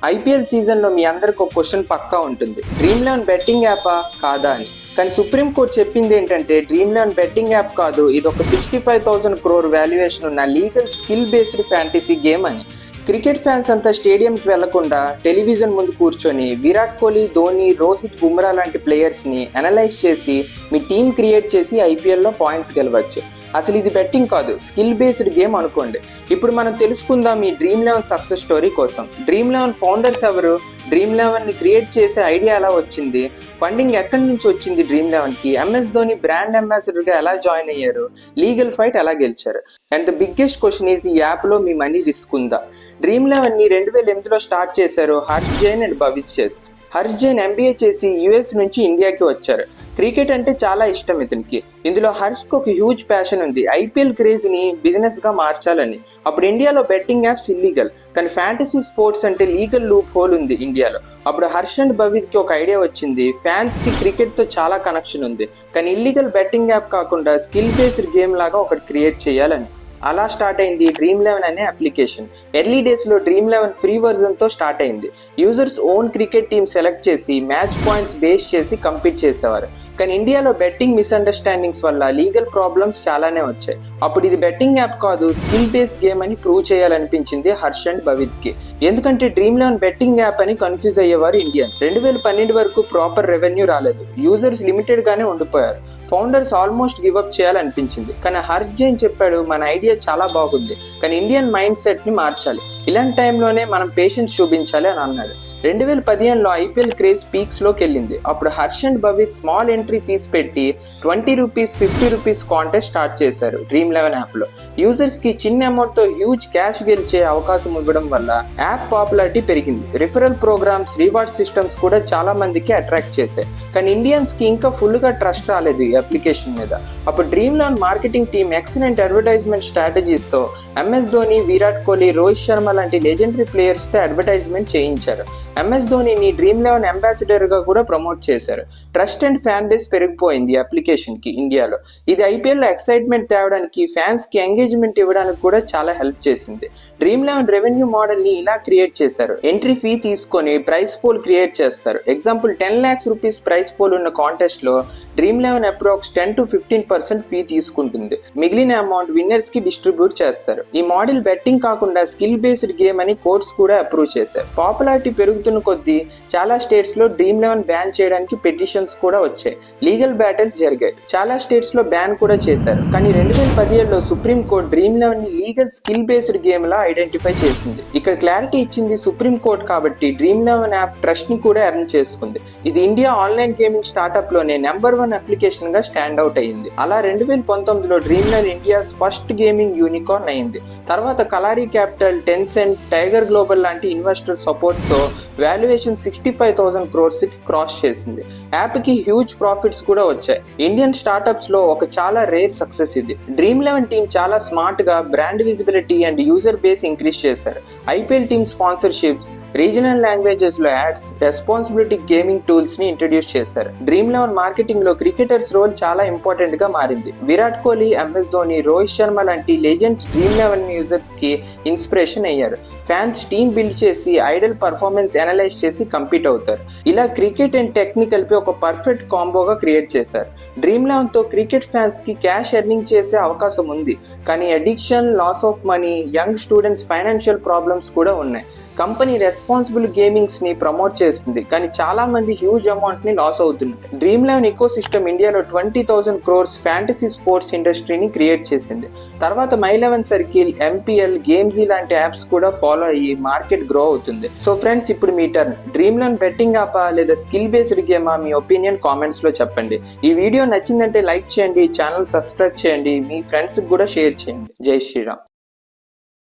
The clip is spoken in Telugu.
ఐపీఎల్ సీజన్ లో మీ అందరికి ఒక క్వశ్చన్ పక్కా ఉంటుంది, డ్రీమ్ 11 బెట్టింగ్ యాపా కాదా అని. కానీ సుప్రీం కోర్ట్ చెప్పింది ఏంటంటే డ్రీమ్ 11 బెట్టింగ్ యాప్ కాదు, ఇది ఒక 65,000 crore వాల్యుయేషన్ ఉన్న legal skill based fantasy game అని. క్రికెట్ ఫ్యాన్స్ అంతా స్టేడియంకి వెళ్లకుండా టెలివిజన్ ముందు కూర్చొని విరాట్ కోహ్లీ, ధోని, రోహిత్, బుమ్రా లాంటి ప్లేయర్స్ ని అనలైజ్ చేసి మీ టీం క్రియేట్ చేసి ఐపీఎల్ లో పాయింట్స్ గెలవచ్చు. అసలు ఇది బెట్టింగ్ కాదు, స్కిల్ బేస్డ్ గేమ్ అనుకోండి. ఇప్పుడు మనం తెలుసుకుందాం ఈ డ్రీమ్ 11 సక్సెస్ స్టోరీ కోసం. డ్రీమ్ 11 ఫౌండర్స్ ఎవరు, డ్రీమ్ 11 ని క్రియేట్ చేసే ఐడియా ఎలా వచ్చింది, ఫండింగ్ ఎక్కడి నుంచి వచ్చింది డ్రీమ్ 11 కి, ఎంఎస్ ధోని బ్రాండ్ అంబాసిడర్ గా ఎలా జాయిన్ అయ్యారు, లీగల్ ఫైట్ ఎలా గెలిచారు. And the biggest question is, ఈ యాప్ లో మీ మనీ రిస్క్ ఉందా? డ్రీమ్ 11 ని 2008లో స్టార్ట్ చేశారు హర్ష్ జైన్ అండ్ భవిష్యత్. హర్ష్ జైన్ ఎంబీఏ చేసి యుఎస్ నుంచి ఇండియాకి వచ్చారు. క్రికెట్ అంటే చాలా ఇష్టం ఇతనికి. ఇందులో హర్ష్కి ఒక హ్యూజ్ ప్యాషన్ ఉంది, ఐపీఎల్ క్రేజ్ ని బిజినెస్ గా మార్చాలని. అప్పుడు ఇండియాలో బెట్టింగ్ యాప్స్ ఇల్లీగల్, కానీ ఫ్యాంటసీ స్పోర్ట్స్ అంటే లీగల్ లూప్ హోల్ ఉంది ఇండియాలో. అప్పుడు హర్ష్ అండ్ భవిత్ కి ఒక ఐడియా వచ్చింది, ఫ్యాన్స్ కి క్రికెట్ తో చాలా కనెక్షన్ ఉంది, కానీ ఇల్లీగల్ బెట్టింగ్ యాప్ కాకుండా స్కిల్ బేస్డ్ గేమ్ లాగా ఒకటి క్రియేట్ చేయాలని. అలా స్టార్ట్ అయింది డ్రీమ్ 11 అనే అప్లికేషన్. ఎర్లీ డేస్ లో డ్రీమ్ 11 ఫ్రీ వర్జన్ తో స్టార్ట్ అయింది. Users own cricket team select చేసి మ్యాచ్ పాయింట్స్ బేస్ చేసి కంపీట్ చేసేవారు. కానీ ఇండియాలో బెట్టింగ్ మిస్అండర్స్టాండింగ్స్ వల్ల లీగల్ ప్రాబ్లమ్స్ చాలానే వచ్చాయి. అప్పుడు ఇది బెట్టింగ్ యాప్ కాదు, స్కిల్ బేస్డ్ గేమ్ అని ప్రూవ్ చేయాలనిపించింది హర్ష్ అండ్ భవిత్ కి. ఎందుకంటే డ్రీమ్ 11 బెట్టింగ్ యాప్ అని కన్ఫ్యూజ్ అయ్యేవారు ఇండియన్. 2012 వరకు ప్రాపర్ రెవెన్యూ రాలేదు, యూజర్స్ లిమిటెడ్ గానే ఉండిపోయారు. ఫౌండర్స్ ఆల్మోస్ట్ గివ్అప్ చేయాలనిపించింది. కానీ హర్ష్ జైన్ చెప్పాడు, మన ఐడియా చాలా బాగుంది, కానీ ఇండియన్ మైండ్ సెట్ ని మార్చాలి, ఇలాంటి టైంలోనే మనం పేషెన్స్ చూపించాలి అని అన్నాడు. 2015లో ఐపీఎల్ క్రేజ్ పీక్స్ లోకి వెళ్ళింది. అప్పుడు Harsh and Bhavith small entry fees పెట్టి ₹20, ₹50 కాంటెస్ట్ స్టార్ట్ చేశారు డ్రీమ్ 11 యాప్ లో. యూజర్స్ కి చిన్న అమౌంట్ తో హ్యూజ్ క్యాష్ గెలిచే అవకాశం ఇవ్వడం వల్ల యాప్ పాపులారిటీ పెరిగింది. రిఫరల్ ప్రోగ్రామ్స్, రివార్డ్ సిస్టమ్స్ కూడా చాలా మందికి అట్రాక్ట్ చేశాయి. కానీ ఇండియన్స్ కి ఇంకా ఫుల్ గా ట్రస్ట్ రాలేదు ఈ అప్లికేషన్ మీద. అప్పుడు dream 11 marketing team excellent advertisement strategies తో ఎంఎస్ ధోని, విరాట్ కోహ్లీ, రోహిత్ శర్మ లాంటి లెజెండరీ ప్లేయర్స్ తో అడ్వర్టైజ్మెంట్ చేయించారు. ఎంఎస్ ధోనిని డ్రీమ్ 11 అంబాసిడర్ గా కూడా ప్రమోట్ చేశారు. ట్రస్ట్ అండ్ ఫ్యాన్ బేస్ పెరిగిపోయింది అప్లికేషన్ కి ఇండియాలో. ఇది ఐపీఎల్ లో ఎక్సైట్మెంట్ తేవడానికి, ఫ్యాన్స్ కి ఎంగేజ్మెంట్ ఇవ్వడానికి కూడా చాలా హెల్ప్ చేసింది. డ్రీమ్ 11 రెవెన్యూ మోడల్ ని ఇలా క్రియేట్ చేశారు, ఎంట్రీ ఫీ తీసుకొని ప్రైస్ పోల్ క్రియేట్ చేస్తారు. Example, 10 lakhs rupees prize pool ఉన్న కాంటెస్ట్ లో డ్రీమ్ 11 అప్రాక్స్ 10 to 15% ఫీ తీసుకుంటుంది. మిగిలిన అమౌంట్ విన్నర్స్ కి డిస్ట్రిబ్యూట్ చేస్తారు. ఈ మోడల్ బెట్టింగ్ కాకుండా స్కిల్ బేస్డ్ గేమ్ అని కోర్ట్స్ కూడా అప్రూవ్ చేశారు. పాపులారిటీ పెరుగుతున్న కొద్దీ చాలా స్టేట్స్ లో డ్రీమ్ 11 బ్యాన్ చేయడానికి పిటిషన్స్ కూడా వచ్చాయి. లీగల్ బ్యాటిల్స్ జరిగాయి, చాలా స్టేట్స్ లో బ్యాన్ కూడా చేశారు. కానీ 2017లో సుప్రీం కోర్ట్ డ్రీమ్ 11 ని లీగల్ స్కిల్ బేస్డ్ గేమ్ లా ఐడెంటిఫై చేసింది. ఇక్కడ క్లారిటీ ఇచ్చింది సుప్రీం కోర్ట్ కాబట్టి డ్రీమ్ 11 యాప్ ట్రస్ట్ ని కూడా ఎర్న్ చేసుకుంది. ఇది ఇండియా ఆన్లైన్ గేమింగ్ స్టార్ట్అప్ లోనే నెంబర్ 1 అప్లికేషన్ గా స్టాండ్ అవుట్ అయ్యింది. అలా 2019లో dream 11 India's first gaming unicorn అయింది. తర్వాత Kalaari Capital, Tencent, Tiger Global లాంటి ఇన్వెస్టర్ సపోర్ట్ తో వాల్యుయేషన్ 65,000 crores కి క్రాస్ చేసింది. యాప్ కి హ్యూజ్ ప్రాఫిట్స్ కూడా వచ్చాయి. ఇండియన్ స్టార్ట్అప్స్ లో ఒక చాలా రేర్ సక్సెస్ ఇది. డ్రీమ్ 11 టీమ్ చాలా స్మార్ట్ గా brand visibility and user base increase చేశారు. IPL team sponsorships, regional languages లో యాడ్స్, రెస్పాన్సిబిలిటీ గేమింగ్ టూల్స్ ని ఇంట్రడ్యూస్ చేశారు. డ్రీమ్ 11 మార్కెటింగ్ లో క్రికెటర్స్ రోల్ చాలా ఇంపార్టెంట్ గా మారింది. విరాట్ కోహ్లీ, ఎంఎస్ ధోని, రోహిత్ శర్మ లాంటి లెజెండ్స్ డ్రీమ్ 11 యూజర్స్ కి ఇన్స్పిరేషన్ అయ్యారు. ఫ్యాన్స్ టీమ్ బిల్డ్ చేసి ఐడల్ పర్ఫార్మెన్స్ అనలైజ్ చేసి కంపీట్ అవుతారు. ఇలా క్రికెట్ అండ్ టెక్నిక్ కలిపి ఒక పర్ఫెక్ట్ కాంబోగా క్రియేట్ చేశారు. డ్రీమ్ 11 తో క్రికెట్ ఫ్యాన్స్ కి క్యాష్ ఎర్నింగ్ చేసే అవకాశం ఉంది, కానీ addiction, loss of money, young students financial problems కూడా ఉన్నాయి. కంపెనీ రెస్పాన్సిబుల్ గేమింగ్స్ ని ప్రమోట్ చేస్తుంది, కానీ చాలా మంది హ్యూజ్ అమౌంట్ ని లాస్ అవుతున్నారు. డ్రీమ్ 11 ఇకో సిస్టమ్ ఇండియాలో 20,000 crores ఫ్యాంటసీ స్పోర్ట్స్ ఇండస్ట్రీని క్రియేట్ చేసింది. తర్వాత మై 11 సర్కిల్, ఎంపీఎల్, గేమ్స్ లాంటి యాప్స్ కూడా ఫాలో అయ్యి మార్కెట్ గ్రో అవుతుంది. సో ఫ్రెండ్స్, ఇప్పుడు మీ టర్న్. డ్రీమ్ 11 బెట్టింగ్ యాపా లేదా స్కిల్ బేస్డ్ గేమా? మీ ఒపీనియన్ కామెంట్స్ లో చెప్పండి. ఈ వీడియో నచ్చిందంటే లైక్ చేయండి, ఛానల్ సబ్స్క్రైబ్ చేయండి, మీ ఫ్రెండ్స్ కూడా షేర్ చేయండి. జై శ్రీరామ్.